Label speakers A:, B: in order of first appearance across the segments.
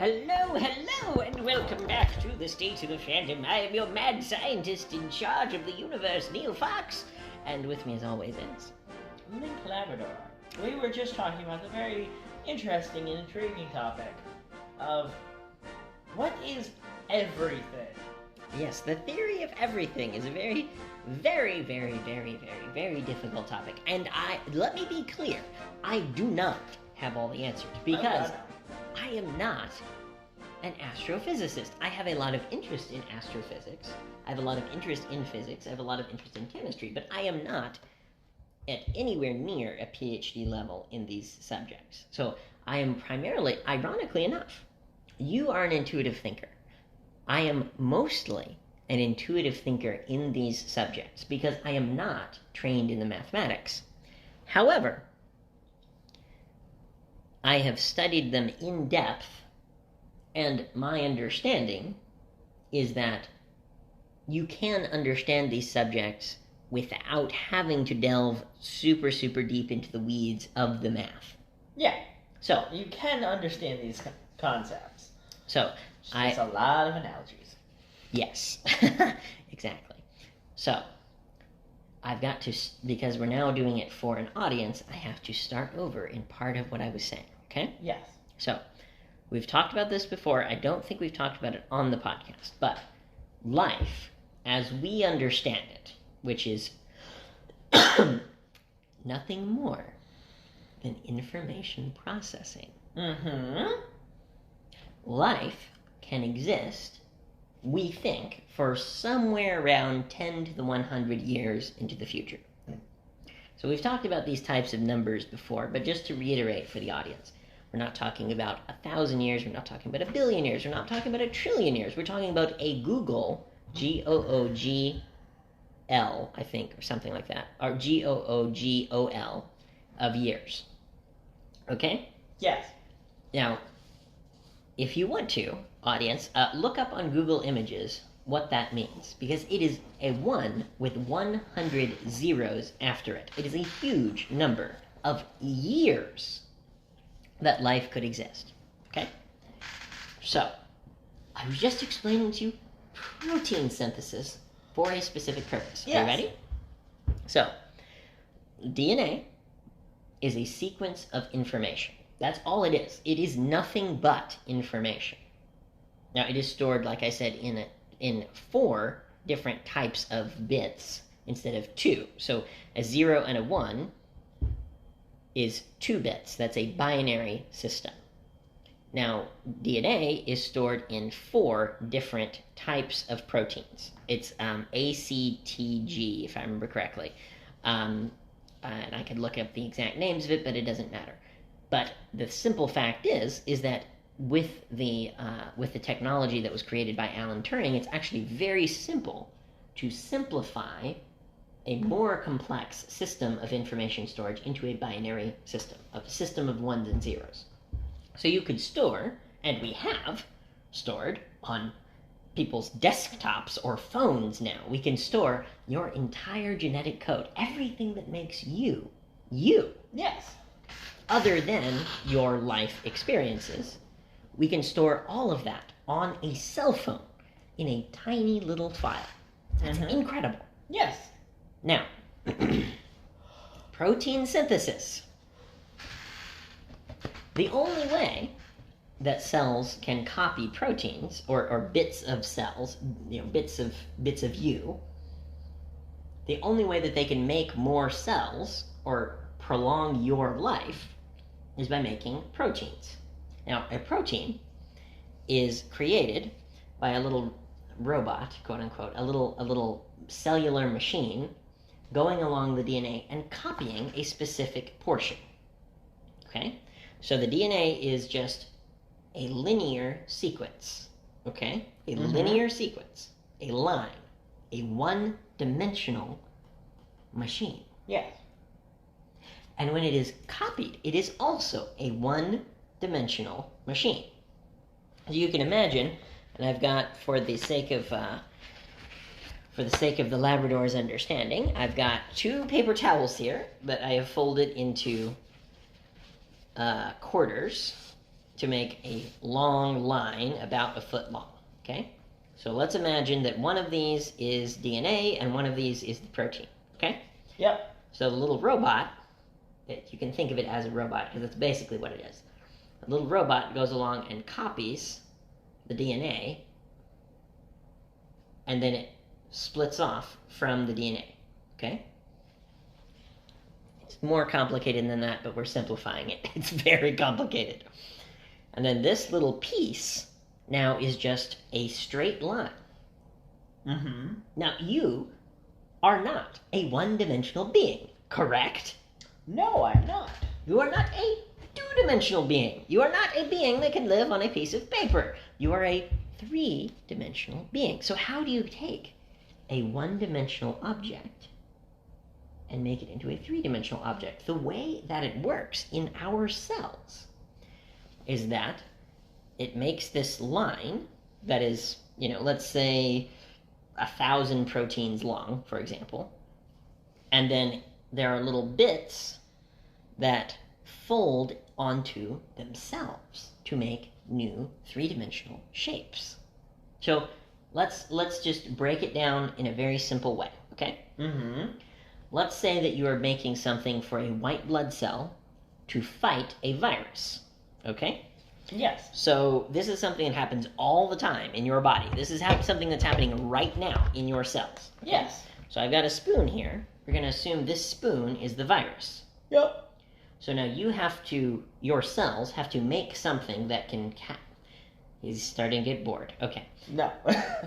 A: Hello, and welcome back to the State of the Phantom. I am your mad scientist in charge of the universe, Neil Fox, and with me as always is...
B: Link Labrador. We were just talking about the very interesting and intriguing topic of what is everything?
A: Yes, the theory of everything is a very, very, very, very, very, very difficult topic. And let me be clear, I do not have all the answers, because I am not an astrophysicist. I have a lot of interest in astrophysics. I have a lot of interest in physics. I have a lot of interest in chemistry, but I am not at anywhere near a PhD level in these subjects. So I am primarily, ironically enough, you are an intuitive thinker. I am mostly an intuitive thinker in these subjects because I am not trained in the mathematics. However, I have studied them in depth, and my understanding is that you can understand these subjects without having to delve super, super deep into the weeds of the math.
B: Yeah.
A: So
B: you can understand these concepts.
A: So
B: it's a lot of analogies.
A: Yes, exactly. So I've got to, because we're now doing it for an audience, I have to start over in part of what I was saying, okay?
B: Yes.
A: So we've talked about this before. I don't think we've talked about it on the podcast, but life, as we understand it, which is nothing more than information processing.
B: Mm-hmm.
A: Life can exist, we think, for somewhere around 10 to the 100 years into the future. So we've talked about these types of numbers before, but just to reiterate for the audience, we're not talking about 1,000 years, we're not talking about 1 billion years, we're not talking about 1 trillion years, we're talking about a Google, G-O-O-G-L, I think, or something like that, or G-O-O-G-O-L of years. Okay?
B: Yes.
A: Now, if you want to, audience, look up on Google Images what that means, because it is a 1 with 100 zeros after it. It is a huge number of years that life could exist. Okay? So, I was just explaining to you protein synthesis for a specific purpose.
B: Yes.
A: Are you ready? So, DNA is a sequence of information. That's all it is. It is nothing but information. Now, it is stored, like I said, in 4 different types of bits instead of 2. So a 0 and a 1 is 2 bits. That's a binary system. Now, DNA is stored in 4 different types of proteins. It's ACTG, if I remember correctly. And I could look up the exact names of it, but it doesn't matter. But the simple fact is that with the technology that was created by Alan Turing, it's actually very simple to simplify a more complex system of information storage into a binary system, a system of ones and zeros. So you could store, and we have stored on people's desktops or phones now, we can store your entire genetic code, everything that makes you, you.
B: Yes.
A: Other than your life experiences, we can store all of that on a cell phone in a tiny little file. That's incredible.
B: Yes.
A: Now, protein synthesis. The only way that cells can copy proteins or bits of cells, bits of you, the only way that they can make more cells or prolong your life is by making proteins. Now, a protein is created by a little robot, quote unquote, a little cellular machine going along the DNA and copying a specific portion. Okay? So the DNA is just a linear sequence. Okay? A linear sequence. A line. A one-dimensional machine.
B: Yes.
A: And when it is copied, it is also a one-dimensional machine. As you can imagine, and I've got, for the sake of the Labrador's understanding, I've got 2 paper towels here that I have folded into quarters to make a long line about a foot long, okay? So let's imagine that one of these is DNA and one of these is the protein, okay?
B: Yep.
A: So the little robot, you can think of it as a robot because that's basically what it is. A little robot goes along and copies the DNA, and then it splits off from the DNA, okay? It's more complicated than that, but we're simplifying it. It's very complicated. And then this little piece now is just a straight line.
B: Mm-hmm.
A: Now, you are not a one-dimensional being, correct?
B: No, I'm not.
A: You are not a two-dimensional being. You are not a being that can live on a piece of paper. You are a three-dimensional being. So how do you take a one-dimensional object and make it into a three-dimensional object? The way that it works in our cells is that it makes this line that is, let's say 1,000 proteins long, for example, and then there are little bits that fold onto themselves to make new three-dimensional shapes. So let's just break it down in a very simple way, okay?
B: Mm-hmm.
A: Let's say that you are making something for a white blood cell to fight a virus, okay?
B: Yes.
A: So this is something that happens all the time in your body. This is something that's happening right now in your cells. Okay?
B: Yes.
A: So I've got a spoon here. We're going to assume this spoon is the virus.
B: Yep.
A: So now your cells have to make something that can... He's starting to get bored. Okay.
B: No.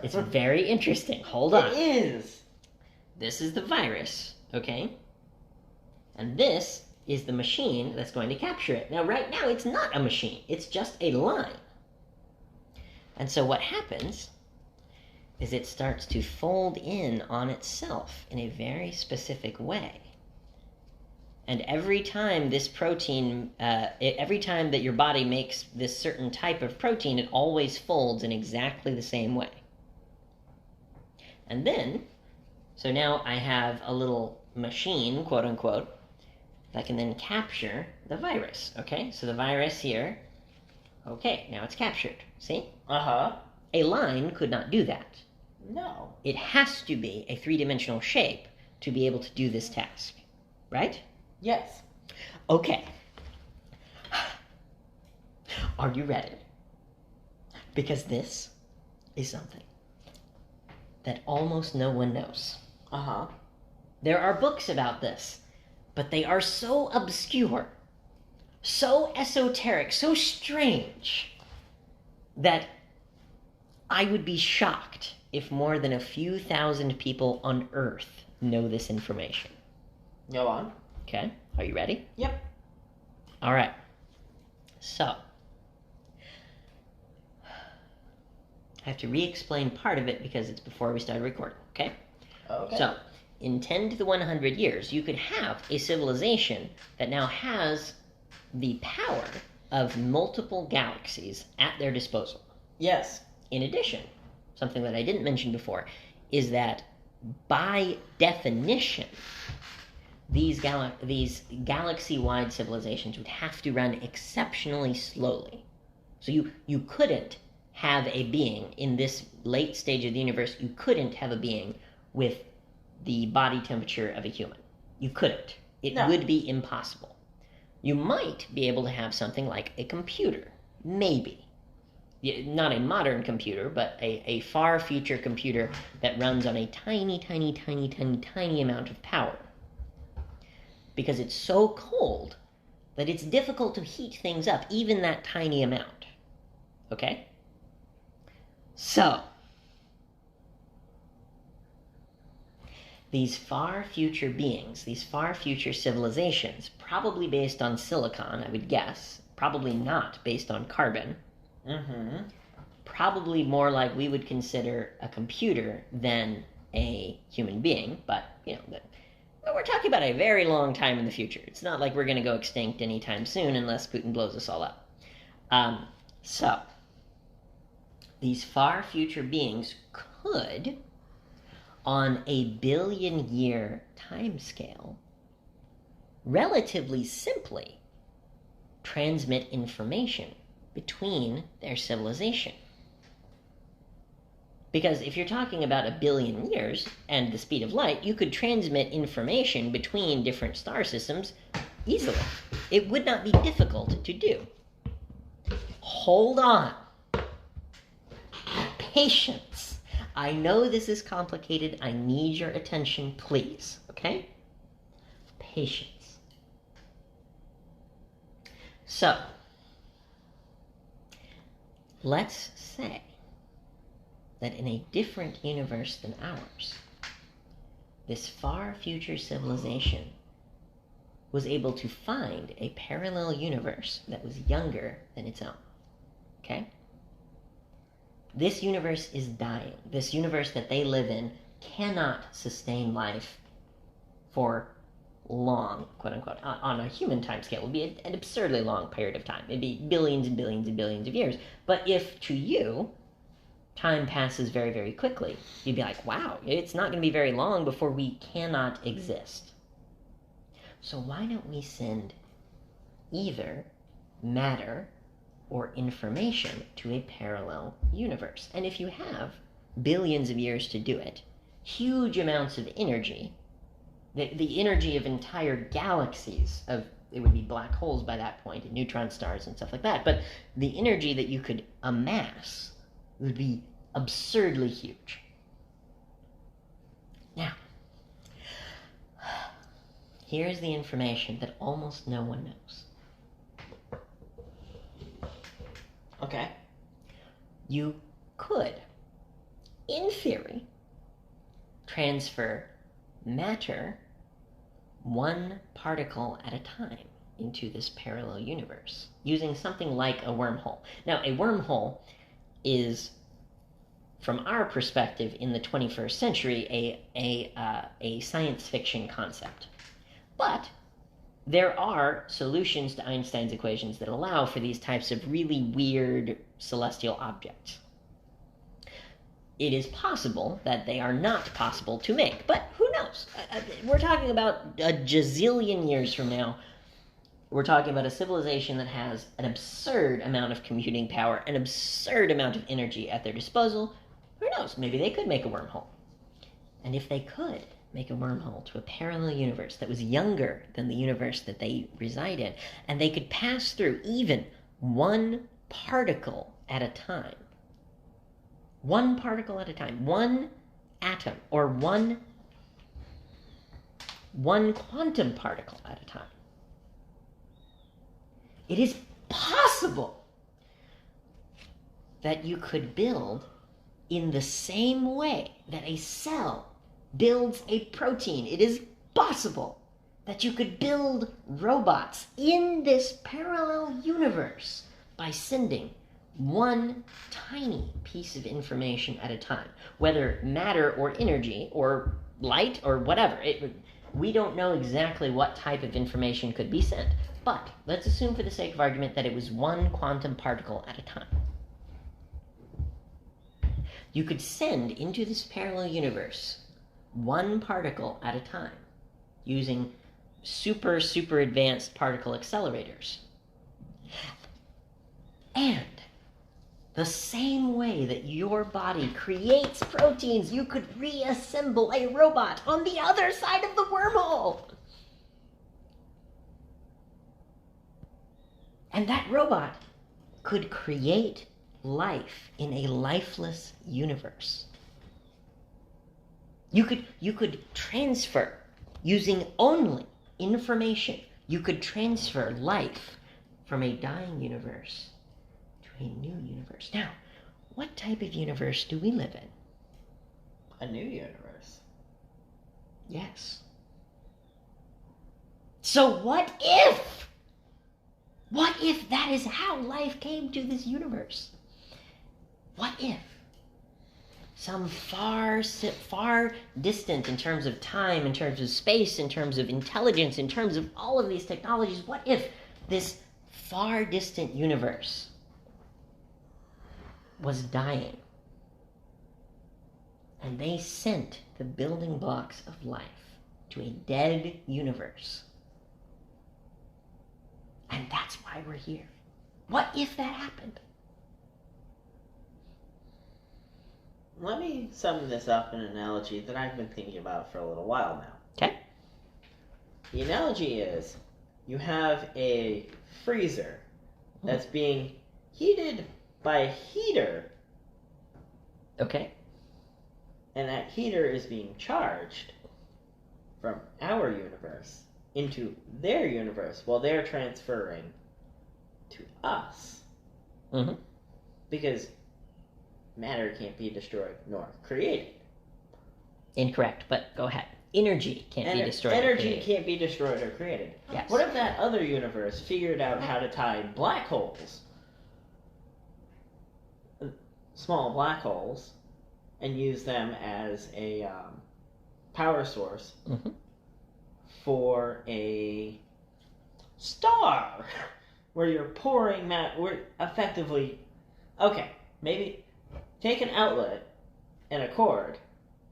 A: It's very interesting. Hold on.
B: It is.
A: This is the virus, okay? And this is the machine that's going to capture it. Now, right now, it's not a machine. It's just a line. And so what happens is it starts to fold in on itself in a very specific way. And every time this protein, every time that your body makes this certain type of protein, it always folds in exactly the same way. And then, so now I have a little machine, quote unquote, that can then capture the virus, okay? So the virus here, okay, now it's captured, see?
B: Uh-huh.
A: A line could not do that.
B: No.
A: It has to be a three-dimensional shape to be able to do this task, right?
B: Yes.
A: Okay. Are you ready? Because this is something that almost no one knows.
B: Uh-huh.
A: There are books about this, but they are so obscure, so esoteric, so strange, that I would be shocked if more than a few thousand people on Earth know this information.
B: Go on.
A: Okay, are you ready?
B: Yep.
A: All right. So, I have to re-explain part of it because it's before we started recording, okay?
B: Okay.
A: So, in 10 to the 100 years, you could have a civilization that now has the power of multiple galaxies at their disposal.
B: Yes.
A: In addition, something that I didn't mention before is that by definition, these galaxy-wide civilizations would have to run exceptionally slowly. So you couldn't have a being in this late stage of the universe, you couldn't have a being with the body temperature of a human. You couldn't. It would be impossible. You might be able to have something like a computer. Maybe. Not a modern computer, but a far future computer that runs on a tiny, tiny, tiny, tiny, tiny amount of power. Because it's so cold that it's difficult to heat things up, even that tiny amount. Okay? So, these far future beings, these far future civilizations, probably based on silicon, I would guess, probably not based on carbon, probably more like we would consider a computer than a human being, but, we're talking about a very long time in the future. It's not like we're going to go extinct anytime soon unless Putin blows us all up. So, these far future beings could, on a billion-year timescale, relatively simply transmit information between their civilization. Because if you're talking about 1 billion years and the speed of light, you could transmit information between different star systems easily. It would not be difficult to do. Hold on. Patience. I know this is complicated. I need your attention, please. Okay? Patience. So, let's say that in a different universe than ours, this far future civilization was able to find a parallel universe that was younger than its own. Okay? This universe is dying. This universe that they live in cannot sustain life for long, quote unquote, on a human time scale. It would be an absurdly long period of time. It'd be billions and billions and billions of years. But if to you, time passes very, very quickly, you'd be like, wow, it's not going to be very long before we cannot exist. So why don't we send either matter or information to a parallel universe? And if you have billions of years to do it, huge amounts of energy, the energy of entire galaxies, of it would be black holes by that point, and neutron stars and stuff like that, but the energy that you could amass would be absurdly huge. Now, here's the information that almost no one knows.
B: Okay.
A: You could, in theory, transfer matter one particle at a time into this parallel universe using something like a wormhole. Now, a wormhole is, from our perspective in the 21st century, a science fiction concept. But there are solutions to Einstein's equations that allow for these types of really weird celestial objects. It is possible that they are not possible to make, but who knows? We're talking about a gazillion years from now. We're talking about a civilization that has an absurd amount of computing power, an absurd amount of energy at their disposal. Who knows? Maybe they could make a wormhole. And if they could make a wormhole to a parallel universe that was younger than the universe that they reside in, and they could pass through even one particle at a time, one particle at a time, one atom, or one quantum particle at a time, it is possible that you could build in the same way that a cell builds a protein. It is possible that you could build robots in this parallel universe by sending one tiny piece of information at a time, whether matter or energy or light or whatever. We don't know exactly what type of information could be sent, but let's assume for the sake of argument that it was one quantum particle at a time. You could send into this parallel universe one particle at a time using super advanced particle accelerators. And the same way that your body creates proteins, you could reassemble a robot on the other side of the wormhole. And that robot could create life in a lifeless universe. You could transfer, using only information, you could transfer life from a dying universe to a new universe. Now, what type of universe do we live in?
B: A new universe.
A: Yes. So what if? What if that is how life came to this universe? What if some far distant in terms of time, in terms of space, in terms of intelligence, in terms of all of these technologies, what if this far distant universe was dying and they sent the building blocks of life to a dead universe? And that's why we're here. What if that happened?
B: Let me sum this up in an analogy that I've been thinking about for a little while now.
A: Okay.
B: The analogy is you have a freezer that's being heated by a heater.
A: Okay.
B: And that heater is being charged from our universe into their universe while they're transferring to us.
A: Mm-hmm.
B: Because matter can't be destroyed nor created.
A: Incorrect, but go ahead. Energy can't be destroyed.
B: Energy can't be destroyed or created.
A: Yes.
B: What if that other universe figured out how to tie black holes, small black holes, and use them as a power source for a star, where you're pouring we're effectively, okay, maybe take an outlet and a cord,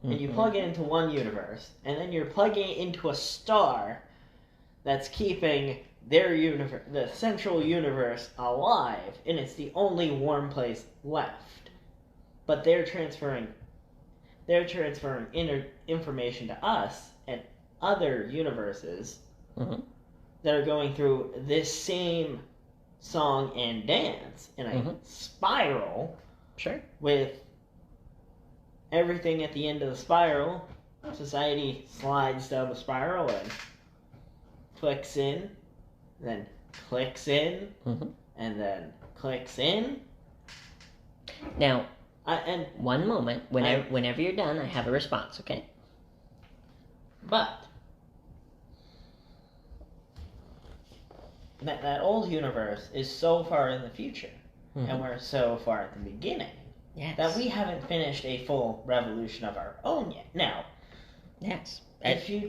B: and you plug it into one universe, and then you're plugging it into a star that's keeping their universe, the central universe, alive, and it's the only warm place left. But they're transferring information to us and other universes that are going through this same song and dance in a spiral.
A: Sure.
B: With everything at the end of the spiral, society slides down the spiral and clicks in, then clicks in, and then clicks in.
A: Now,
B: and
A: one moment. Whenever you're done, I have a response, okay?
B: But that old universe is so far in the future, and we're so far at the beginning, that we haven't finished a full revolution of our own yet. Now, if you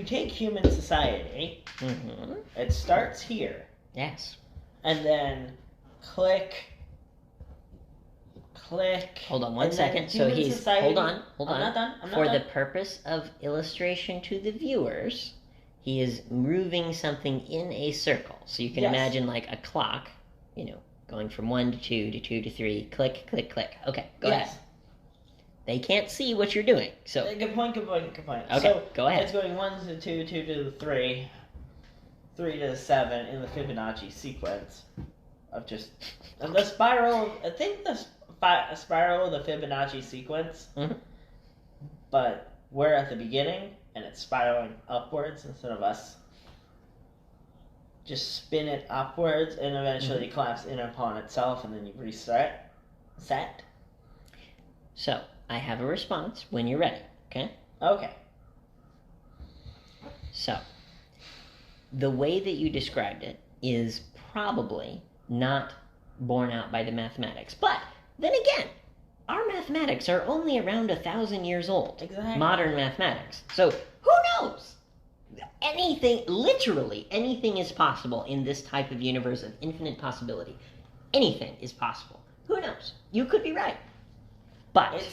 B: take human society, it starts here.
A: Yes.
B: And then click.
A: Hold on one second. So he's
B: society,
A: hold on.
B: I'm not done.
A: For the purpose of illustration to the viewers, he is moving something in a circle. So you can imagine like a clock, going from 1 to 2 to 2 to 3. Click, click, click. Okay, go ahead. They can't see what you're doing. So
B: good point.
A: Okay,
B: so
A: go ahead.
B: It's going 1 to 2, 2 to the 3, 3 to the 7 in the Fibonacci sequence of just the spiral. I think the spiral of the Fibonacci sequence, but we're at the beginning and it's spiraling upwards instead of us. Just spin it upwards and eventually collapse in upon itself, and then you reset.
A: So I have a response when you're ready. Okay.
B: Okay.
A: So the way that you described it is probably not borne out by the mathematics, but then again, our mathematics are only around 1,000 years old.
B: Exactly.
A: Modern mathematics. So who knows? Literally anything is possible in this type of universe of infinite possibility. Anything is possible. Who knows? You could be right. But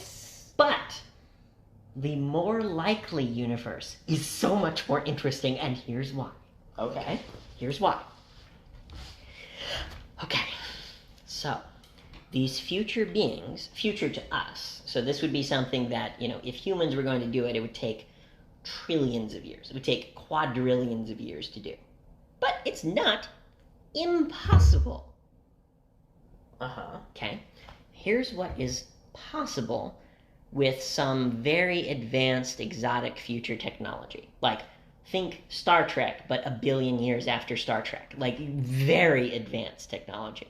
A: the more likely universe is so much more interesting, and here's why.
B: Okay.
A: Here's why. Okay. So these future beings, future to us, so this would be something that, if humans were going to do it, it would take trillions of years. It would take quadrillions of years to do. But it's not impossible. Okay? Here's what is possible with some very advanced, exotic future technology. Like, think Star Trek, but 1 billion years after Star Trek. Like, very advanced technology.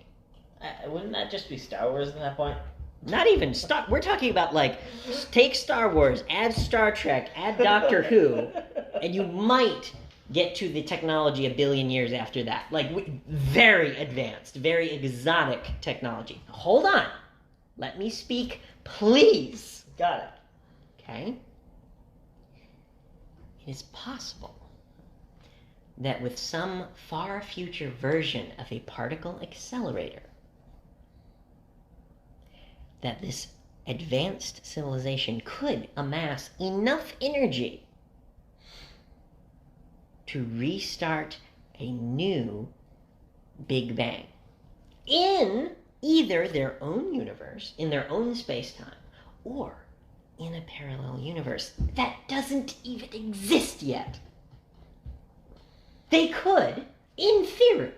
B: Wouldn't that just be Star Wars at that point?
A: Not even Star... We're talking about, like, take Star Wars, add Star Trek, add Doctor Who, and you might get to the technology 1 billion years after that. Like, very advanced, very exotic technology. Hold on. Let me speak, please.
B: Got it.
A: Okay? It is possible that with some far future version of a particle accelerator, that this advanced civilization could amass enough energy to restart a new Big Bang. in either their own universe, in their own space-time, or in a parallel universe that doesn't even exist yet. They could, in theory,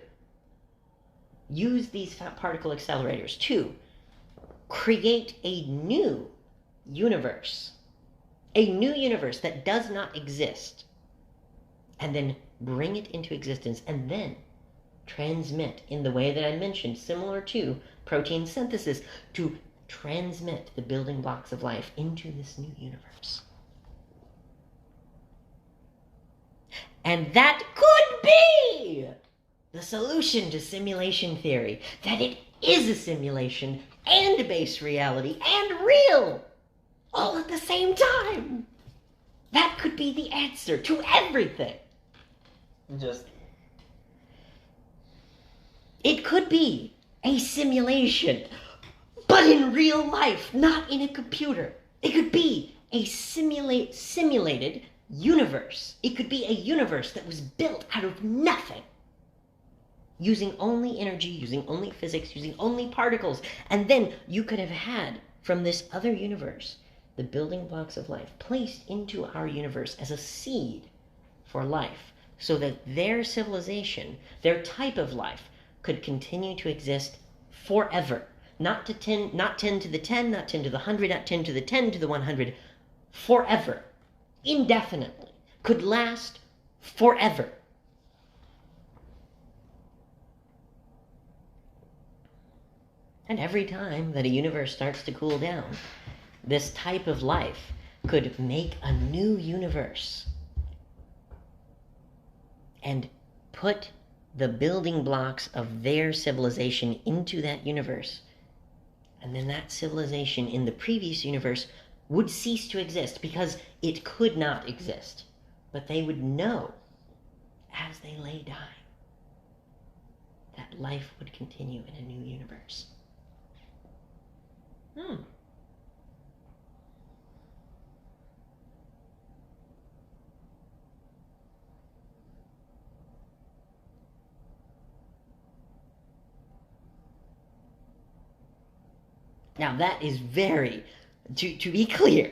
A: use these particle accelerators to create a new universe that does not exist, and then bring it into existence, and then transmit in the way that I mentioned, similar to protein synthesis, to transmit the building blocks of life into this new universe. And that could be the solution to simulation theory, that it is a simulation and a base reality and real all at the same time. That could be the answer to everything. It could be a simulation, but in real life, not in a computer. It could be a simulated universe. It could be a universe that was built out of nothing, using only energy, using only physics, using only particles. And then you could have had, from this other universe, the building blocks of life placed into our universe as a seed for life, so that their civilization, their type of life, could continue to exist forever. Not 10 to the 10, not 10 to the 100, not 10 to the 10 to the 100. Forever. Indefinitely. Could last forever. And every time that a universe starts to cool down, this type of life could make a new universe and put the building blocks of their civilization into that universe. And then that civilization in the previous universe would cease to exist because it could not exist. But they would know, as they lay dying, that life would continue in a new universe. Now that is very, to be clear,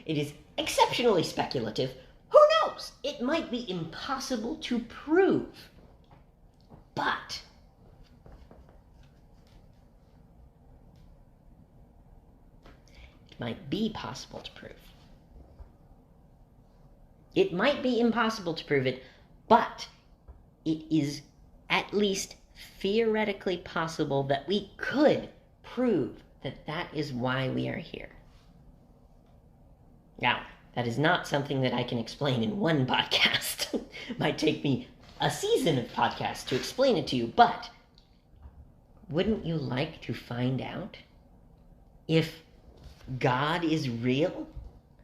A: it is exceptionally speculative. Who knows? It might be impossible to prove. But it might be possible to prove. It might be impossible to prove it, but it is at least theoretically possible that we could prove that that is why we are here. Now, that is not something that I can explain in one podcast. It might take me a season of podcasts to explain it to you, but wouldn't you like to find out if God is real?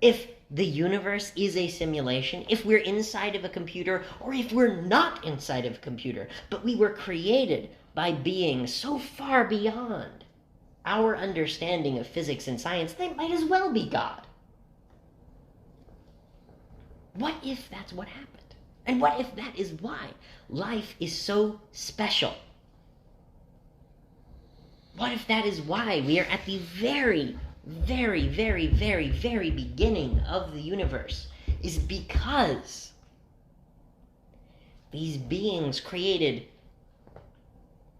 A: If the universe is a simulation? If we're inside of a computer, or if we're not inside of a computer, but we were created by beings so far beyond our understanding of physics and science, they might as well be God. What if that's what happened? And what if that is why life is so special? What if that is why we are at the very, very, very, very, very beginning of the universe? Is because these beings created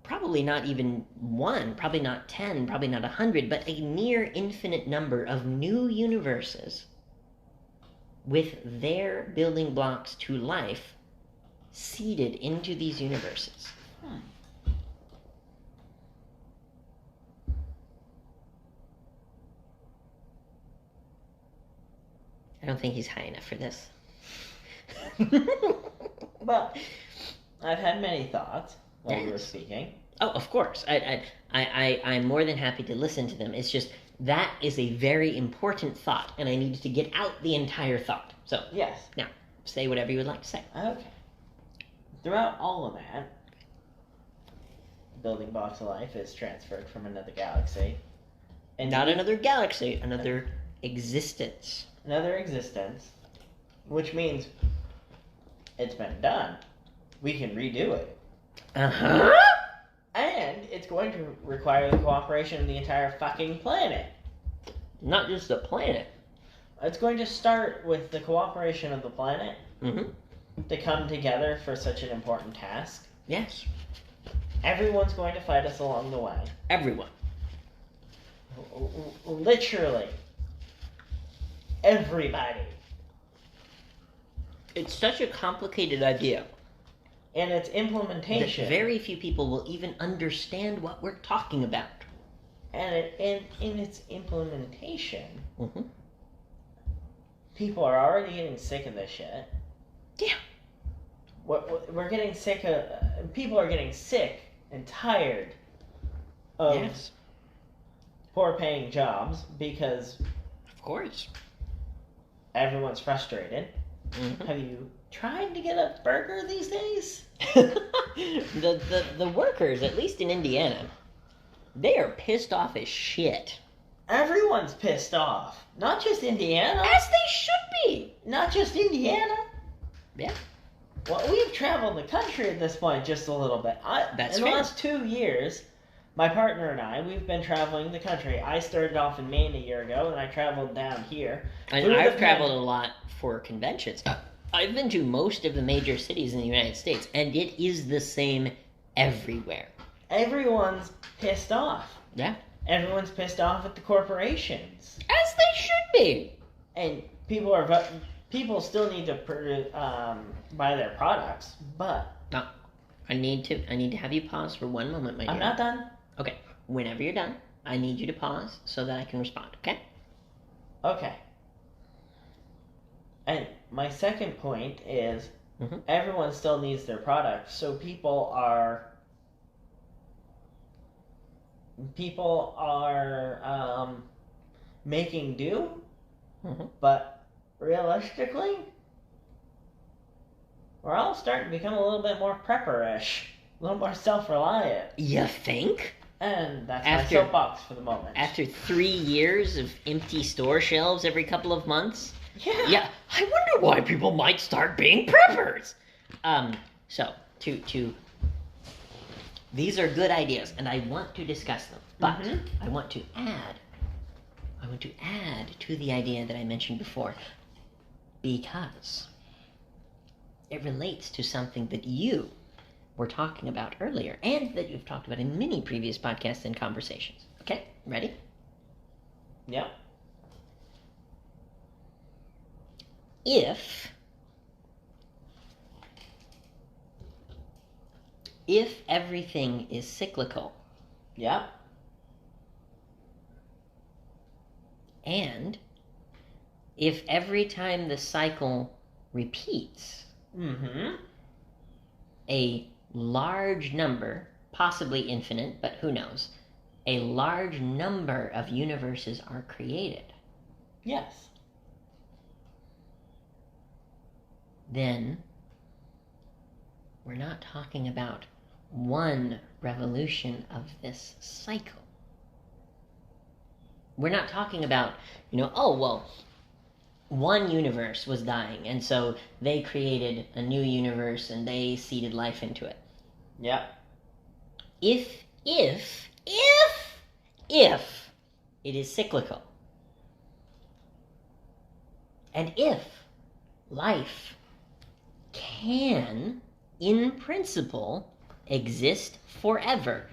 A: probably not even one, probably not 10, probably not 100, but a near infinite number of new universes with their building blocks to life seeded into these universes. I don't think he's high enough for this.
B: Well, I've had many thoughts while you were speaking.
A: Oh, of course. I'm more than happy to listen to them. It's just, that is a very important thought, and I needed to get out the entire thought. So,
B: yes.
A: Now, say whatever you would like to say.
B: Okay. Throughout all of that, building blocks of life is transferred from another galaxy.
A: And not another galaxy, another existence.
B: Another existence, which means it's been done. We can redo it.
A: Uh-huh.
B: And it's going to require the cooperation of the entire fucking planet.
A: Not just the planet.
B: It's going to start with the cooperation of the planet to come together for such an important task.
A: Yes.
B: Everyone's going to fight us along the way.
A: Everyone.
B: Literally. Everybody.
A: It's such a complicated idea.
B: And its implementation.
A: That very few people will even understand what we're talking about.
B: And in its implementation, people are already getting sick of this shit.
A: Yeah.
B: We're getting sick of... People are getting sick and tired of poor-paying jobs because...
A: Of course.
B: Everyone's frustrated. Have you tried to get a burger these days?
A: the workers, at least in Indiana, they are pissed off as shit.
B: Everyone's pissed off. Not just Indiana.
A: As they should be.
B: Not just Indiana.
A: Yeah.
B: Well, we've traveled the country at this point just a little bit.
A: That's
B: in
A: fair.
B: the last 2 years, my partner and I, we've been traveling the country. I started off in Maine a year ago, and I traveled down here.
A: And I've traveled a lot for conventions. I've been to most of the major cities in the United States, and it is the same everywhere.
B: Everyone's pissed off.
A: Yeah.
B: Everyone's pissed off at the corporations.
A: As they should be.
B: And people still need to buy their products, but...
A: No, I need to have you pause for one moment, my dear.
B: I'm not done.
A: Okay, whenever you're done, I need you to pause so that I can respond, okay?
B: Okay. And my second point is everyone still needs their products, so people are making do, but realistically, we're all starting to become a little bit more prepper-ish, a little more self-reliant.
A: You think?
B: And that's my soapbox for the moment.
A: After 3 years of empty store shelves every couple of months?
B: Yeah,
A: I wonder why people might start being preppers. So these are good ideas, and I want to discuss them. But I want to add to the idea that I mentioned before, because it relates to something that you were talking about earlier, and that you've talked about in many previous podcasts and conversations. Okay, ready?
B: Yep.
A: If everything is cyclical,
B: yep,
A: and if every time the cycle repeats, a large number, possibly infinite, but who knows, a large number of universes are created.
B: Yes.
A: Then we're not talking about one revolution of this cycle. We're not talking about, one universe was dying, and so they created a new universe and they seeded life into it.
B: Yep.
A: If it is cyclical, and if life can, in principle, exist forever,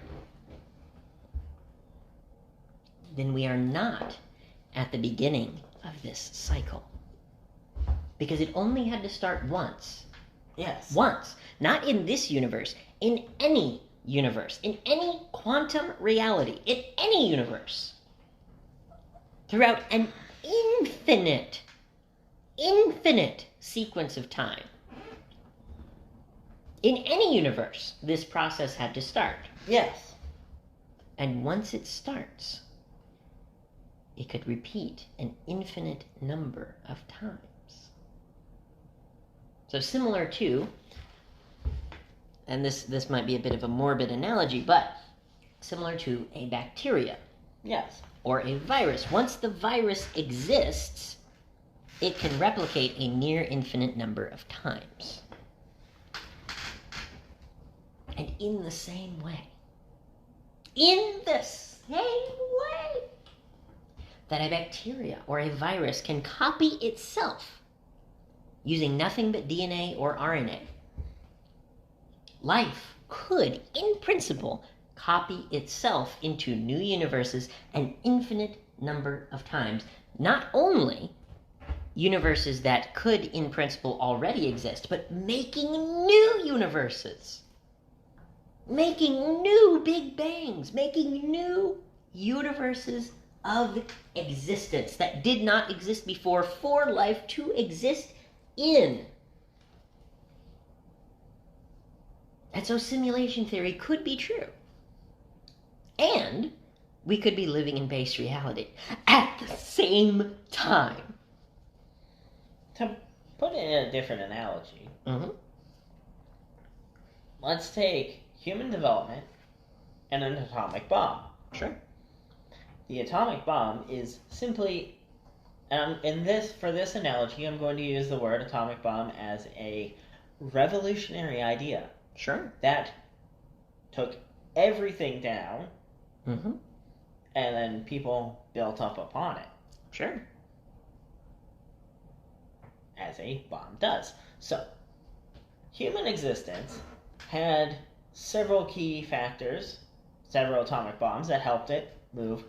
A: then we are not at the beginning of this cycle. Because it only had to start once.
B: Yes.
A: Once. Not in this universe. In any universe. In any quantum reality. In any universe. Throughout an infinite sequence of time. In any universe, this process had to start.
B: Yes.
A: And once it starts, it could repeat an infinite number of times. So similar to, and this might be a bit of a morbid analogy, but similar to a bacteria.
B: Yes.
A: Or a virus. Once the virus exists, it can replicate a near infinite number of times. And in the same way, in the same way that a bacteria or a virus can copy itself using nothing but DNA or RNA, life could, in principle, copy itself into new universes an infinite number of times. Not only universes that could, in principle, already exist, but making new universes. Making new Big Bangs. Making new universes of existence that did not exist before for life to exist in. And so simulation theory could be true. And we could be living in base reality at the same time.
B: To put it in a different analogy, let's take human development and an atomic bomb.
A: Sure.
B: The atomic bomb is simply, for this analogy, I'm going to use the word atomic bomb as a revolutionary idea.
A: Sure.
B: That took everything down, and then people built up upon it.
A: Sure.
B: As a bomb does. So, human existence had several key factors, several atomic bombs that helped it move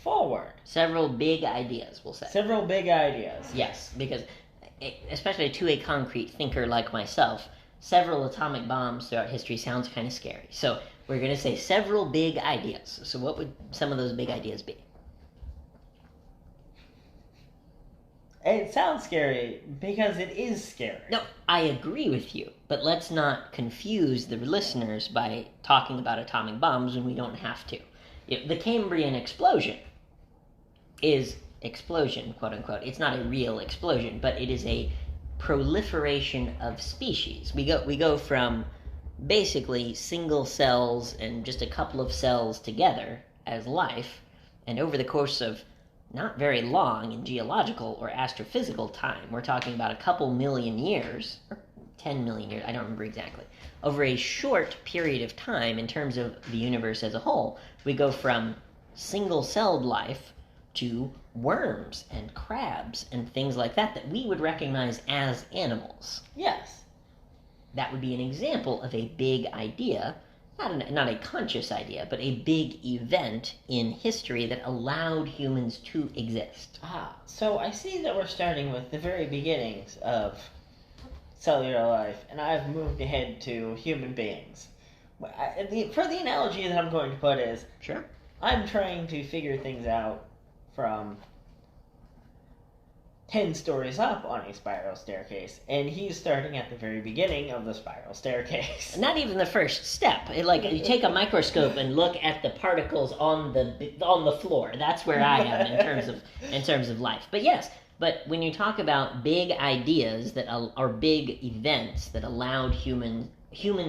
B: forward.
A: Several big ideas, we'll say.
B: Several big ideas.
A: Yes, because especially to a concrete thinker like myself, several atomic bombs throughout history sounds kind of scary. So we're going to say several big ideas. So what would some of those big ideas be?
B: It sounds scary because it is scary.
A: No, I agree with you, but let's not confuse the listeners by talking about atomic bombs when we don't have to. The Cambrian explosion is explosion, quote unquote. It's not a real explosion, but it is a proliferation of species. We go from basically single cells and just a couple of cells together as life, and over the course of not very long in geological or astrophysical time, we're talking about a couple million years, or 10 million years, I don't remember exactly, over a short period of time in terms of the universe as a whole, we go from single-celled life to worms and crabs and things like that we would recognize as animals.
B: Yes.
A: That would be an example of a big idea, not a conscious idea, but a big event in history that allowed humans to exist.
B: So I see that we're starting with the very beginnings of cellular life, and I've moved ahead to human beings. For the analogy that I'm going to put is,
A: Sure.
B: I'm trying to figure things out from 10 stories up on a spiral staircase, and he's starting at the very beginning of the spiral staircase.
A: Not even the first step. You take a microscope and look at the particles on the floor. That's where I am in terms of life. But yes, but when you talk about big ideas that are big events that allowed human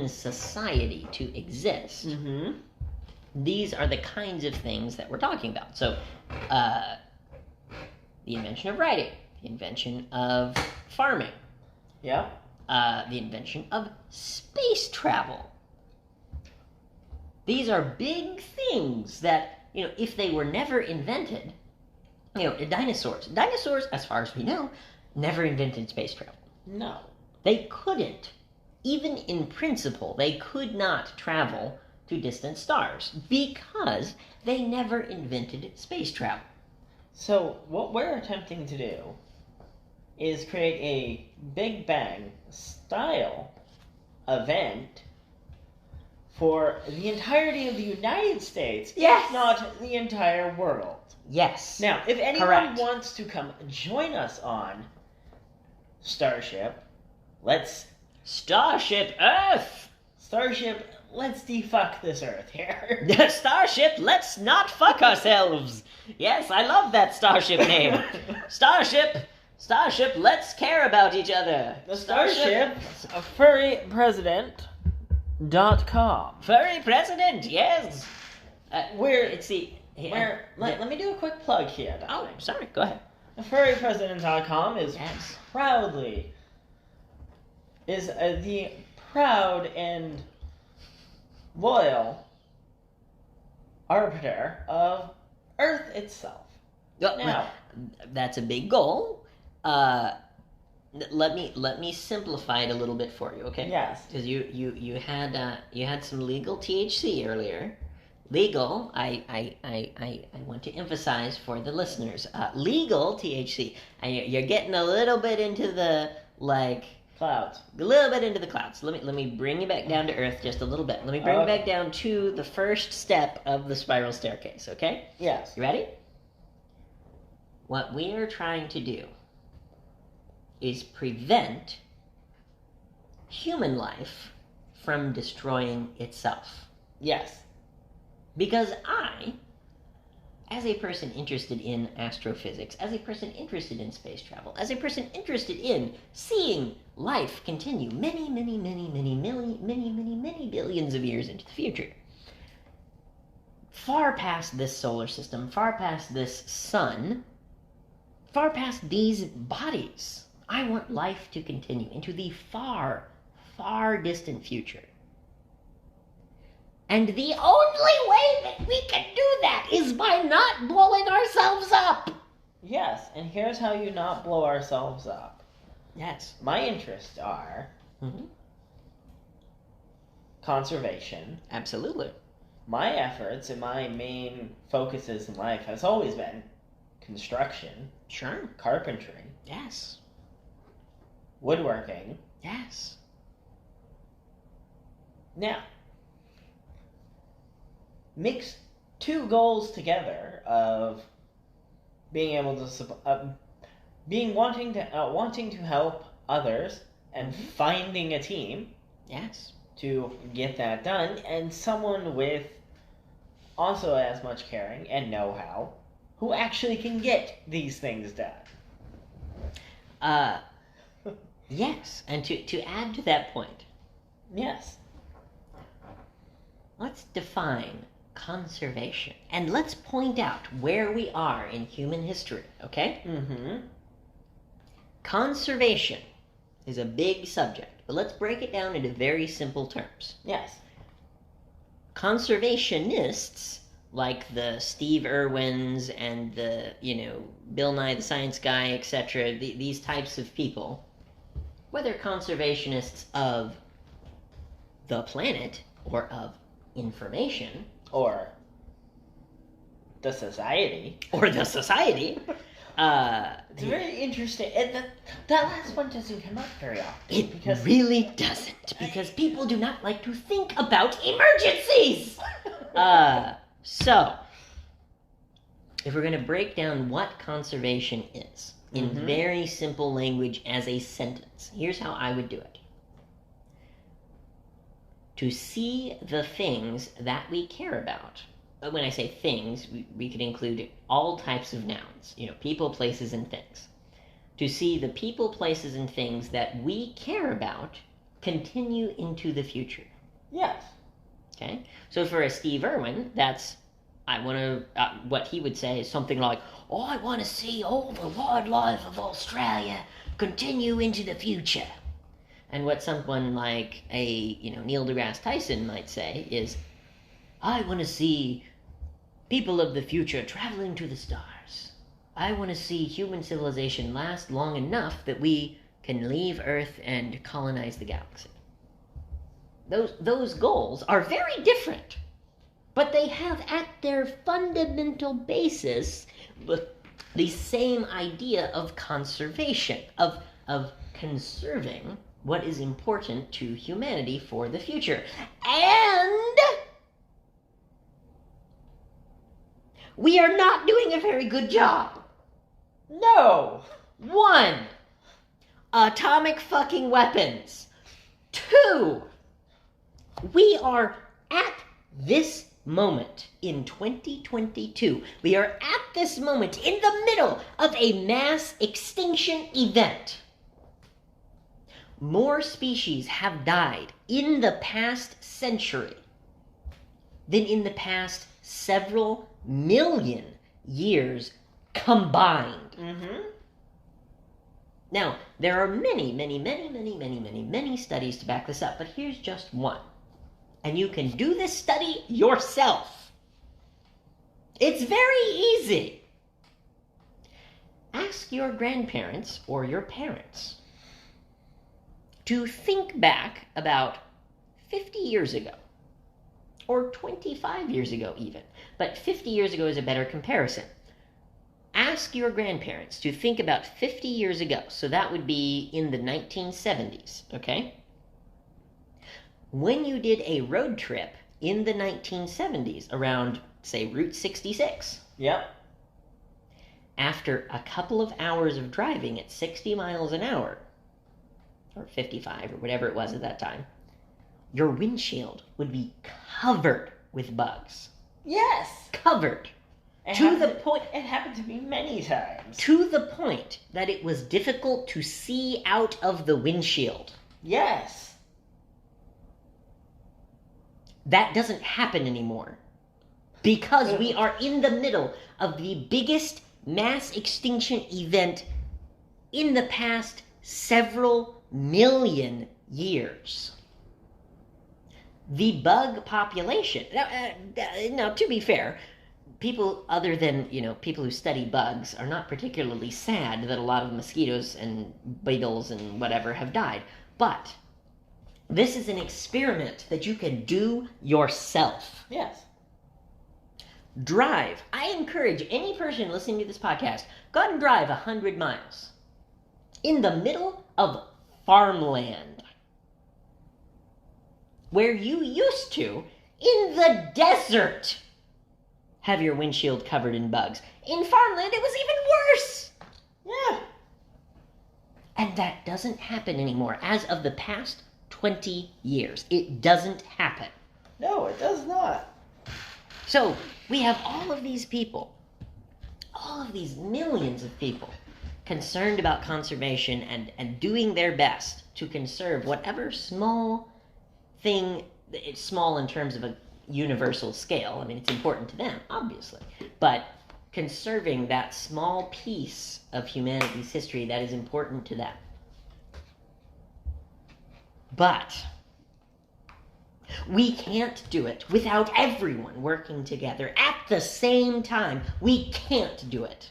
A: society to exist, these are the kinds of things that we're talking about. So, the invention of writing. The invention of farming.
B: Yeah.
A: The invention of space travel. These are big things that, if they were never invented, dinosaurs, as far as we know, never invented space travel.
B: No.
A: They couldn't. Even in principle, they could not travel to distant stars because they never invented space travel.
B: So, what we're attempting to do is create a Big Bang style event for the entirety of the United States,
A: Yes!
B: if not the entire world.
A: Yes.
B: Now, if anyone
A: Correct.
B: wants to come join us on Starship,
A: Earth!
B: Starship, let's defuck this Earth here.
A: Starship, let's not fuck ourselves! Yes, I love that Starship name. Starship, let's care about each other.
B: The Starship, a furrypresident.com.
A: Furry president, yes.
B: Let me do a quick plug here,
A: Oh,
B: darling.
A: sorry, go ahead.
B: Furrypresident.com is the proud and loyal arbiter of Earth itself. Now,
A: that's a big goal. Let me simplify it a little bit for you, okay?
B: Yes.
A: Because you had some legal THC earlier. Legal, I want to emphasize for the listeners. Legal THC. You're getting a little bit into the
B: clouds.
A: A little bit into the clouds. Let me bring you back down to earth just a little bit. Let me bring you back down to the first step of the spiral staircase, okay?
B: Yes.
A: You ready? What we are trying to do is prevent human life from destroying itself.
B: Yes.
A: Because I, as a person interested in astrophysics, as a person interested in space travel, as a person interested in seeing life continue many billions of years into the future, far past this solar system, far past this sun, far past these bodies, I want life to continue into the far, far distant future. And the only way that we can do that is by not blowing ourselves up.
B: Yes, and here's how you not blow ourselves up.
A: Yes.
B: My interests are conservation.
A: Absolutely.
B: My efforts and my main focuses in life has always been construction.
A: Sure.
B: Carpentry.
A: Yes.
B: Woodworking.
A: Yes.
B: Now, mix two goals together of being able to wanting to help others and finding a team.
A: Yes.
B: To get that done, and someone with also as much caring and know-how who actually can get these things done.
A: Yes, and to add to that point,
B: yes,
A: let's define conservation, and let's point out where we are in human history, okay? Conservation is a big subject, but let's break it down into very simple terms.
B: Yes.
A: Conservationists, like the Steve Irwins and the, Bill Nye the Science Guy, etc., these types of people, whether conservationists of the planet or of information,
B: or the society, it's very interesting. And that last one doesn't come up very often.
A: It really doesn't, because people do not like to think about emergencies. So, if we're going to break down what conservation is in very simple language as a sentence, here's how I would do it. To see the things that we care about. When I say things, we could include all types of nouns, people, places, and things. To see the people, places, and things that we care about continue into the future.
B: Yes.
A: Okay? So for a Steve Irwin, what he would say is something like, I want to see all the wildlife of Australia continue into the future. And what someone like a, Neil deGrasse Tyson might say is, I want to see people of the future traveling to the stars. I want to see human civilization last long enough that we can leave Earth and colonize the galaxy. Those goals are very different, but they have at their fundamental basis the same idea of conservation, of conserving what is important to humanity for the future. And we are not doing a very good job.
B: No.
A: 1, atomic fucking weapons. 2, we are at this moment in 2022. We are at this moment in the middle of a mass extinction event. More species have died in the past century than in the past several million years combined. Now, there are many studies to back this up, but here's just one. And you can do this study yourself. It's very easy. Ask your grandparents or your parents to think back about 50 years ago, or 25 years ago even. But 50 years ago is a better comparison. Ask your grandparents to think about 50 years ago. So that would be in the 1970s, okay? When you did a road trip in the 1970s around, say, Route 66.
B: Yep.
A: After a couple of hours of driving at 60 miles an hour, or 55 or whatever it was at that time, your windshield would be covered with bugs.
B: Yes.
A: Covered.
B: It happened to me many times.
A: To the point that it was difficult to see out of the windshield.
B: Yes.
A: That doesn't happen anymore. Because we are in the middle of the biggest mass extinction event in the past several million years. The bug population. Now, to be fair, people other than, people who study bugs are not particularly sad that a lot of mosquitoes and beetles and whatever have died. But this is an experiment that you can do yourself.
B: Yes.
A: Drive. I encourage any person listening to this podcast, go out and drive 100 miles in the middle of farmland, where you used to, in the desert, have your windshield covered in bugs. In farmland, it was even worse.
B: Yeah.
A: And that doesn't happen anymore. As of the past 20 years, it doesn't happen.
B: No, it does not.
A: So we have all of these people, all of these millions of people, concerned about conservation and doing their best to conserve whatever small thing, it's small in terms of a universal scale. I mean, it's important to them, obviously, but conserving that small piece of humanity's history that is important to them. But we can't do it without everyone working together at the same time. We can't do it.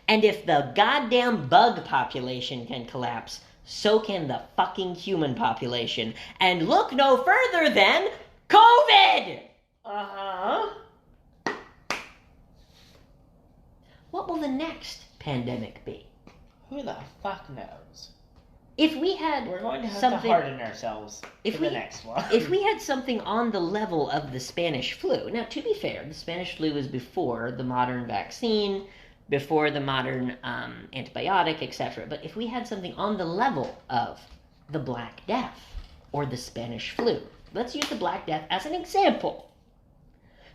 A: And if the goddamn bug population can collapse, so can the fucking human population. And look no further than COVID!
B: Uh-huh.
A: What will the next pandemic be?
B: Who the fuck knows?
A: If we had
B: We're going to have
A: something,
B: to harden ourselves for the next one.
A: If we had something on the level of the Spanish flu, now to be fair, the Spanish flu was before the modern vaccine, before the modern antibiotic, etc. But if we had something on the level of the Black Death or the Spanish flu, let's use the Black Death as an example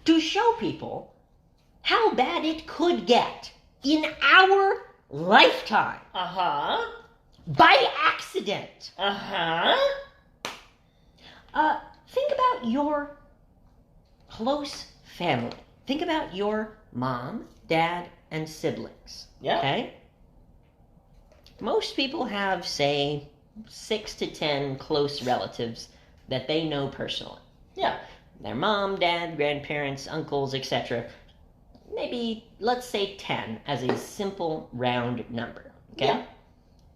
A: to show people how bad it could get in our lifetime.
B: Uh-huh.
A: By accident.
B: Uh-huh.
A: Think about your close family. Think about your mom, dad, and siblings.
B: Yeah.
A: Okay? Most people have, say, 6 to 10 close relatives that they know personally.
B: Yeah.
A: Their mom, dad, grandparents, uncles, etc. Maybe, let's say 10 as a simple round number. Okay?
B: Yeah.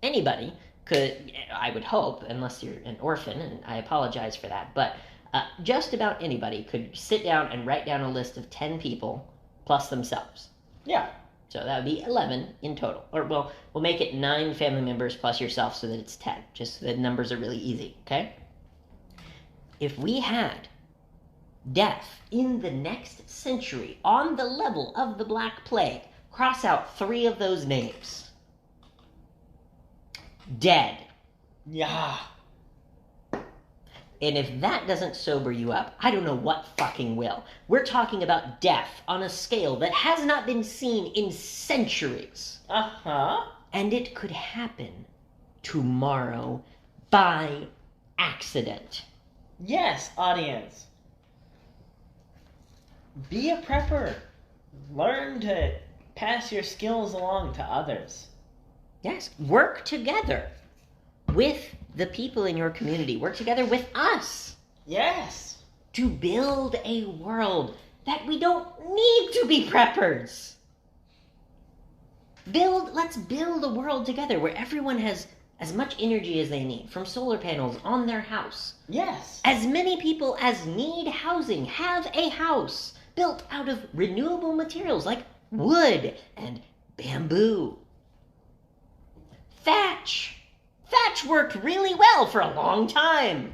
A: Anybody could, I would hope, unless you're an orphan, and I apologize for that, but just about anybody could sit down and write down a list of 10 people plus themselves.
B: Yeah.
A: So that would be 11 in total. Or we'll make it 9 family members plus yourself so that it's 10. Just so the numbers are really easy, okay? If we had death in the next century on the level of the Black Plague, cross out 3 of those names. Dead.
B: Yeah.
A: And if that doesn't sober you up, I don't know what fucking will. We're talking about death on a scale that has not been seen in centuries.
B: Uh-huh.
A: And it could happen tomorrow by accident.
B: Yes, audience. Be a prepper. Learn to pass your skills along to others.
A: Yes, work together with the people in your community. Work together with us.
B: Yes.
A: To build a world that we don't need to be preppers. Let's build a world together where everyone has as much energy as they need from solar panels on their house.
B: Yes.
A: As many people as need housing have a house built out of renewable materials like wood and bamboo. Thatch. Thatch worked really well for a long time.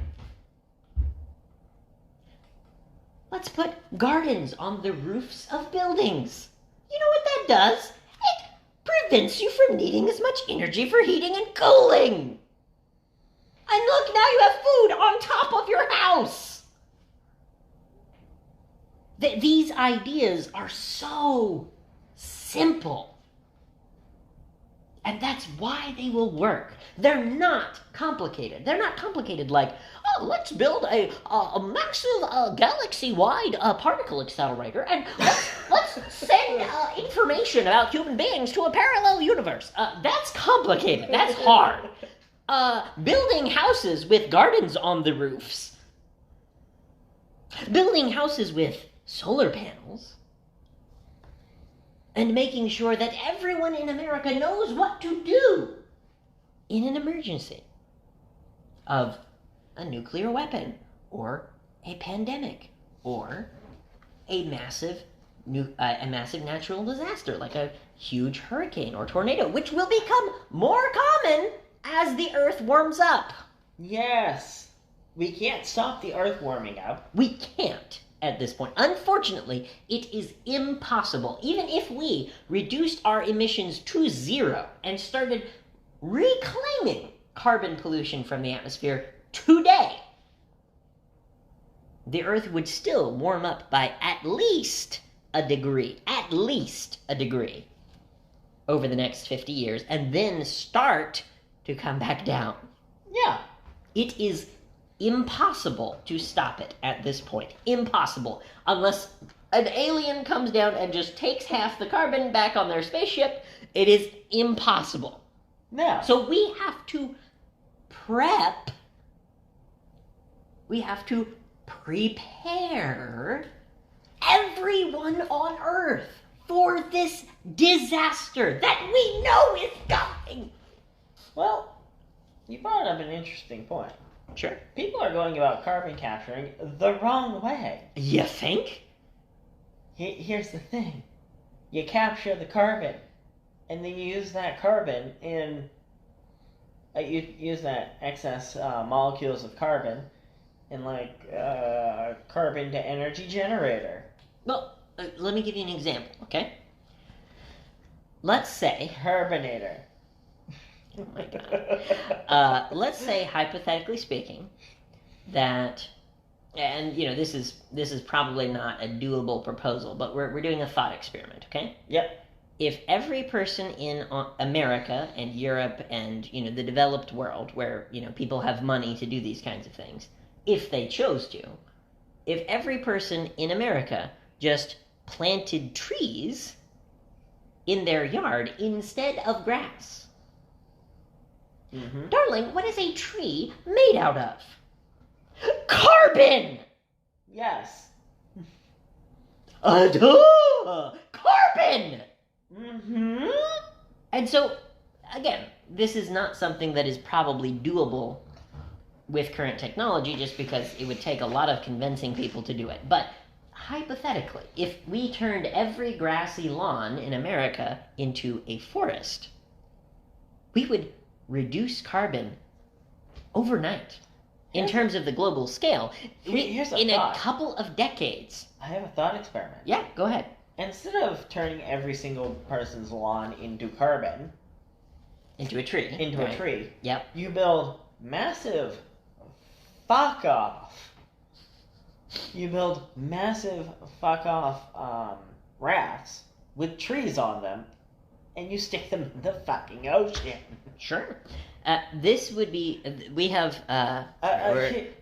A: Let's put gardens on the roofs of buildings. You know what that does? It prevents you from needing as much energy for heating and cooling. And look, now you have food on top of your house. These ideas are so simple. And that's why they will work. They're not complicated. They're not complicated like, oh, let's build a massive galaxy-wide particle accelerator and let's send information about human beings to a parallel universe. That's complicated. That's hard. Building houses with gardens on the roofs. Building houses with solar panels. And making sure that everyone in America knows what to do in an emergency of a nuclear weapon or a pandemic or a massive natural disaster like a huge hurricane or tornado, which will become more common as the Earth warms up.
B: Yes. We can't stop the Earth warming up.
A: We can't. At this point. Unfortunately, it is impossible. Even if we reduced our emissions to zero and started reclaiming carbon pollution from the atmosphere today, the Earth would still warm up by at least a degree over the next 50 years, and then start to come back down.
B: Yeah.
A: It is impossible to stop it at this point. Impossible. Unless an alien comes down and just takes half the carbon back on their spaceship, it is impossible.
B: Yeah.
A: So we have to prep. We have to prepare everyone on Earth for this disaster that we know is coming.
B: Well, you brought up an interesting point.
A: Sure.
B: People are going about carbon capturing the wrong way.
A: You think?
B: Here's the thing. You capture the carbon, and then you use that carbon in... you use that excess molecules of carbon in, carbon to energy generator.
A: Well, let me give you an example, okay? Let's say...
B: Carbinator.
A: Oh my God. Let's say, hypothetically speaking, that, and this is probably not a doable proposal, but we're doing a thought experiment, okay?
B: Yep.
A: If every person in America and Europe and the developed world, where people have money to do these kinds of things, if they chose to, if every person in America just planted trees in their yard instead of grass.
B: Mm-hmm.
A: Darling, what is a tree made out of? Carbon!
B: Yes.
A: Carbon!
B: Mm-hmm.
A: And so, again, this is not something that is probably doable with current technology just because it would take a lot of convincing people to do it. But hypothetically, if we turned every grassy lawn in America into a forest, we would reduce carbon overnight in terms of the global scale.
B: Here's
A: in
B: thought.
A: A couple of decades.
B: I have a thought experiment.
A: Yeah, go ahead.
B: Instead of turning every single person's lawn into carbon...
A: Into a tree.
B: A tree.
A: Yep.
B: You build massive... Fuck off. You build massive fuck off rafts with trees on them, and you stick them in the fucking ocean.
A: Sure. This would be... We have...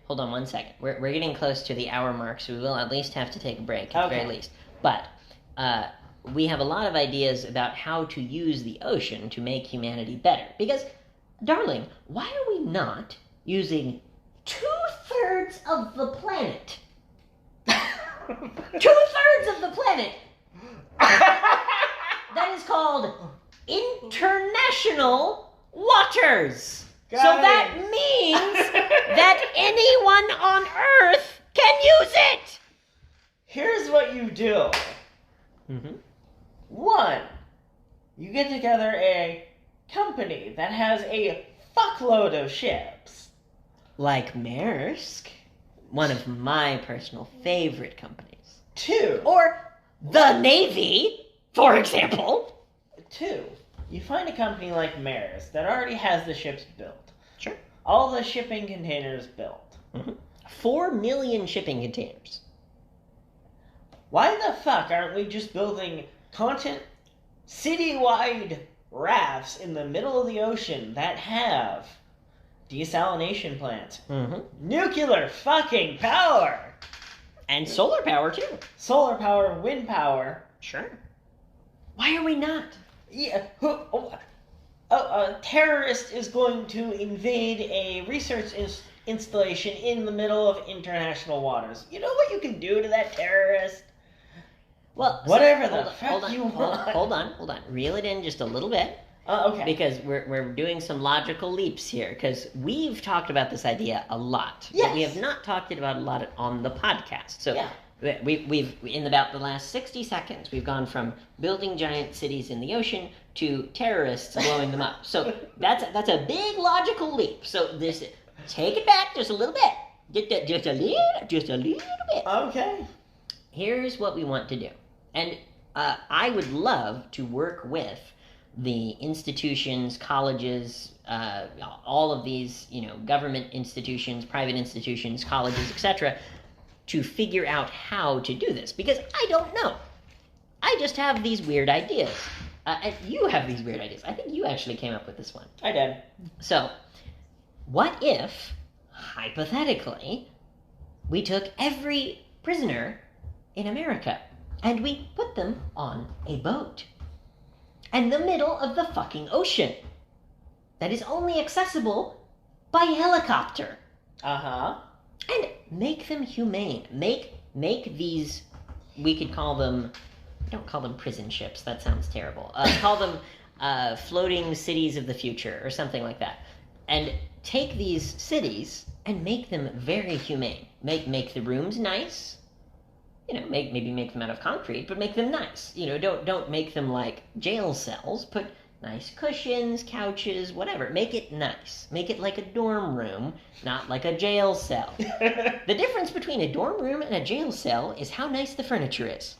A: hold on one second. We're getting close to the hour mark, so we will at least have to take a break, at the very least. But we have a lot of ideas about how to use the ocean to make humanity better. Because, darling, why are we not using 2/3 of the planet 2/3 of the planet. That is called international waters. That means that anyone on Earth can use it.
B: Here's what you do.
A: Mm-hmm.
B: 1, you get together a company that has a fuckload of ships.
A: Like Maersk, one of my personal favorite companies.
B: 2,
A: Or the Navy, for example.
B: 2, you find a company like Maersk that already has the ships built.
A: Sure.
B: All the shipping containers built.
A: Mm-hmm. 4 million shipping containers.
B: Why the fuck aren't we just building city-wide rafts in the middle of the ocean that have desalination plants, nuclear fucking power,
A: and solar power too?
B: Solar power, wind power.
A: Sure. Why are we not?
B: Yeah. A terrorist is going to invade a research installation in the middle of international waters. You know what you can do to that terrorist?
A: Well,
B: whatever
A: so,
B: the fuck you want.
A: Hold on. Reel it in just a little bit.
B: Okay.
A: Because we're doing some logical leaps here. Because we've talked about this idea a lot.
B: Yes.
A: But we have not talked about a lot on the podcast. So
B: yeah.
A: we've in about the last 60 seconds, we've gone from building giant cities in the ocean to terrorists blowing them up. So that's a big logical leap. So take it back just a little bit. Just a little bit.
B: Okay.
A: Here's what we want to do. And I would love to work with the institutions, colleges, all of these, government institutions, private institutions, colleges, etc., to figure out how to do this. Because I don't know. I just have these weird ideas. And you have these weird ideas. I think you actually came up with this one.
B: I did.
A: So, what if, hypothetically, we took every prisoner in America and we put them on a boat in the middle of the fucking ocean that is only accessible by helicopter?
B: Uh-huh.
A: And make them humane. Make these, we could call them, don't call them prison ships, that sounds terrible. Call them floating cities of the future or something like that. And take these cities and make them very humane. Make the rooms nice. Maybe make them out of concrete, but make them nice. Don't make them like jail cells. Put nice cushions, couches, whatever. Make it nice. Make it like a dorm room, not like a jail cell. The difference between a dorm room and a jail cell is how nice the furniture is.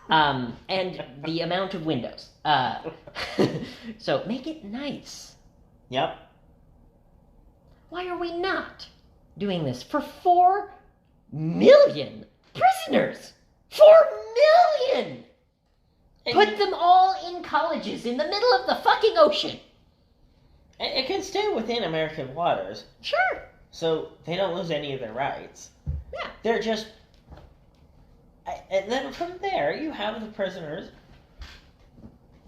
A: And the amount of windows. So make it nice.
B: Yep.
A: Why are we not doing this for 4 million prisoners? 4 million! Put them all in colleges in the middle of the fucking ocean.
B: It can stay within American waters.
A: Sure.
B: So they don't lose any of their rights.
A: Yeah.
B: They're just... And then from there, you have the prisoners...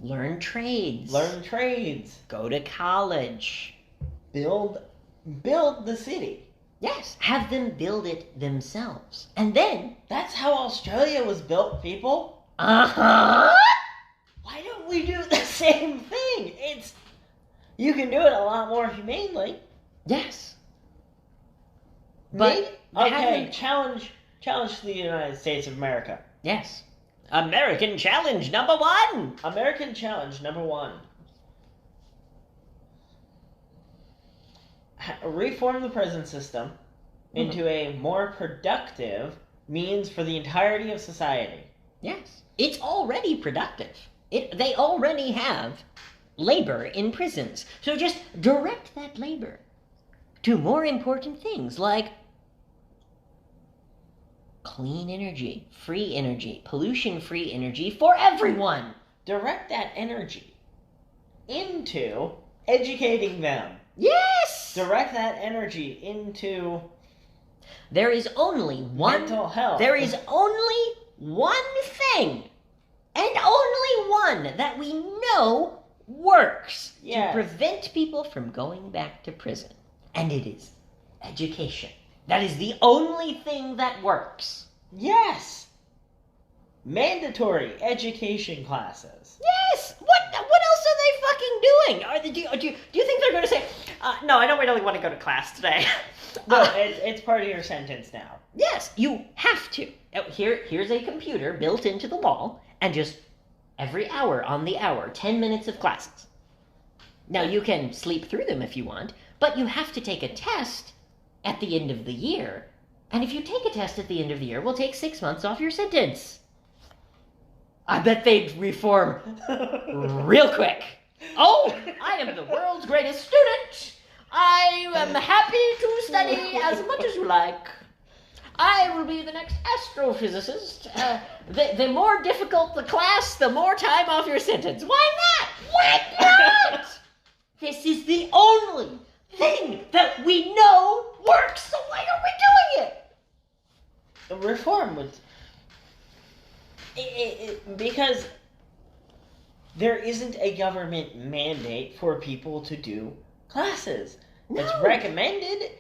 A: Learn trades.
B: Go
A: to college.
B: Build the city.
A: Yes, have them build it themselves. And then...
B: That's how Australia was built, people.
A: Uh-huh.
B: Why don't we do the same thing? You can do it a lot more humanely.
A: Yes. But...
B: challenge the United States of America.
A: Yes. American challenge number 1.
B: American challenge number 1. Reform the prison system into a more productive means for the entirety of society.
A: Yes. It's already productive. They already have labor in prisons. So just direct that labor to more important things like clean energy, free energy, pollution-free energy for everyone.
B: Direct that energy into educating them.
A: Yes!
B: Direct that energy into...
A: There is only one...
B: mental health.
A: There is only one thing, and only one, that we know works to prevent people from going back to prison. And it is education. That is the only thing that works.
B: Yes! mandatory education classes.
A: Yes! What else are they fucking doing? Do you think they're going to say, no, I don't really want to go to class today?
B: No, it's part of your sentence now.
A: Yes, you have to. Here's a computer built into the wall, and just every hour on the hour, 10 minutes of classes. Now, you can sleep through them if you want, but you have to take a test at the end of the year. And if you take a test at the end of the year, we'll take 6 months off your sentence. I bet they'd reform real quick. Oh, I am the world's greatest student. I am happy to study as much as you like. I will be the next astrophysicist. The more difficult the class, the more time off your sentence. Why not? Why not? This is the only thing that we know works, so why are we doing it?
B: Reform would... because there isn't a government mandate for people to do classes.
A: No.
B: It's recommended,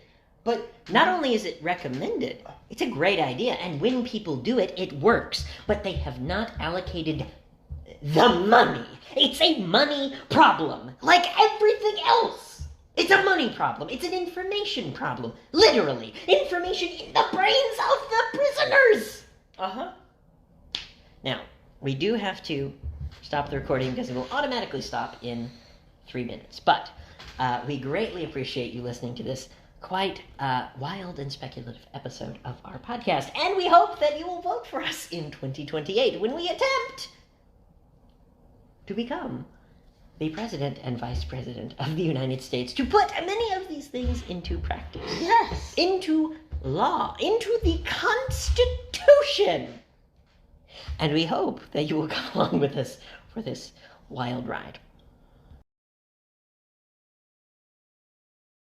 B: but...
A: Not only is it recommended, it's a great idea, and when people do it, it works. But they have not allocated the money. It's a money problem, like everything else. It's a money problem. It's an information problem. Literally, information in the brains of the prisoners.
B: Uh-huh.
A: Now, we do have to stop the recording because it will automatically stop in 3 minutes. But we greatly appreciate you listening to this quite wild and speculative episode of our podcast. And we hope that you will vote for us in 2028 when we attempt to become the President and Vice President of the United States, to put many of these things into practice.
B: Yes.
A: Into law. Into the Constitution. And we hope that you will come along with us for this wild ride.